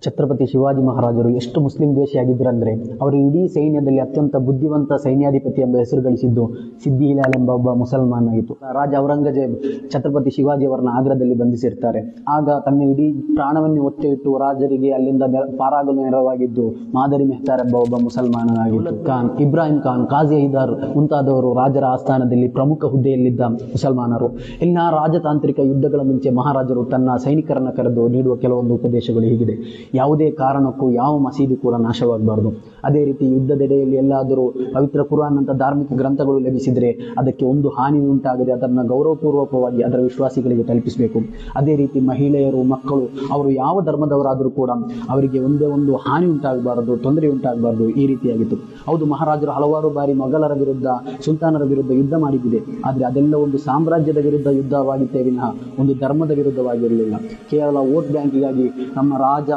ಛತ್ರಪತಿ ಶಿವಾಜಿ ಮಹಾರಾಜರು ಎಷ್ಟು ಮುಸ್ಲಿಂ ದ್ವೇಷಿಯಾಗಿದ್ದರಂದರೆ ಅವರು ಇಡೀ ಸೈನ್ಯದಲ್ಲಿ ಅತ್ಯಂತ ಬುದ್ಧಿವಂತ ಸೈನ್ಯಾಧಿಪತಿ ಎಂಬ ಹೆಸರು ಗಳಿಸಿದ್ದು ಸಿದ್ದಿ ಹಿಲಾಲ್ ಎಂಬ ಒಬ್ಬ ಮುಸಲ್ಮಾನ ಆಗಿತ್ತು. ರಾಜ ಔರಂಗಜೇಬ್ ಛತ್ರಪತಿ ಶಿವಾಜಿ ಅವರನ್ನ ಆಗ್ರಾದಲ್ಲಿ ಬಂಧಿಸಿರ್ತಾರೆ. ಆಗ ತನ್ನ ಇಡೀ ಪ್ರಾಣವನ್ನು ಒತ್ತೆ ಇಟ್ಟು ರಾಜರಿಗೆ ಅಲ್ಲಿಂದ ಪಾರಾಗಲು ನೆರವಾಗಿದ್ದು ಮಾದರಿ ಮೆಹ್ತಾರ್ ಎಂಬ ಒಬ್ಬ ಮುಸಲ್ಮಾನನಾಗಿತ್ತು. ಖಾನ್, ಇಬ್ರಾಹಿಂ ಖಾನ್, ಕಾಜಿ ಹೈದರ್ ಮುಂತಾದವರು ರಾಜರ ಆಸ್ಥಾನದಲ್ಲಿ ಪ್ರಮುಖ ಹುದ್ದೆಯಲ್ಲಿದ್ದ ಮುಸಲ್ಮಾನರು. ಇಲ್ಲಿನ ರಾಜತಾಂತ್ರಿಕ ಯುದ್ಧಗಳ ಮುಂಚೆ ಮಹಾರಾಜರು ತನ್ನ ಸೈನಿಕರನ್ನು ಕರೆದು ನೀಡುವ ಕೆಲವೊಂದು ಉಪದೇಶಗಳು ಹೀಗಿದೆ: ಯಾವುದೇ ಕಾರಣಕ್ಕೂ ಯಾವ ಮಸೀದಿ ಕೂಡ ನಾಶವಾಗಬಾರದು. ಅದೇ ರೀತಿ ಯುದ್ಧದೆಡೆಯಲ್ಲಿ ಎಲ್ಲಾದರೂ ಪವಿತ್ರ ಕುರಾನ್ ಅಂತ ಧಾರ್ಮಿಕ ಗ್ರಂಥಗಳು ಲಭಿಸಿದರೆ ಅದಕ್ಕೆ ಒಂದು ಹಾನಿ ಉಂಟಾಗದೆ ಅದನ್ನು ಗೌರವಪೂರ್ವಕವಾಗಿ ಅದರ ವಿಶ್ವಾಸಿಗಳಿಗೆ ತಲುಪಿಸಬೇಕು. ಅದೇ ರೀತಿ ಮಹಿಳೆಯರು, ಮಕ್ಕಳು, ಅವರು ಯಾವ ಧರ್ಮದವರಾದರೂ ಕೂಡ ಅವರಿಗೆ ಒಂದೇ ಒಂದು ಹಾನಿ ಉಂಟಾಗಬಾರದು, ತೊಂದರೆ ಉಂಟಾಗಬಾರದು. ಈ ರೀತಿಯಾಗಿತ್ತು. ಹೌದು, ಮಹಾರಾಜರು ಹಲವಾರು ಬಾರಿ ಮೊಘಲರ ವಿರುದ್ಧ, ಸುಲ್ತಾನರ ವಿರುದ್ಧ ಯುದ್ಧ ಮಾಡಿದ್ದಿದೆ. ಆದರೆ ಅದೆಲ್ಲ ಒಂದು ಸಾಮ್ರಾಜ್ಯದ ವಿರುದ್ಧ ಯುದ್ಧವಾಗಿತ್ತೇ ವಿನಃ ಒಂದು ಧರ್ಮದ ವಿರುದ್ಧವಾಗಿರಲಿಲ್ಲ. ಕೇವಲ ವೋಟ್ ಬ್ಯಾಂಕಿಗಾಗಿ ನಮ್ಮ ರಾಜ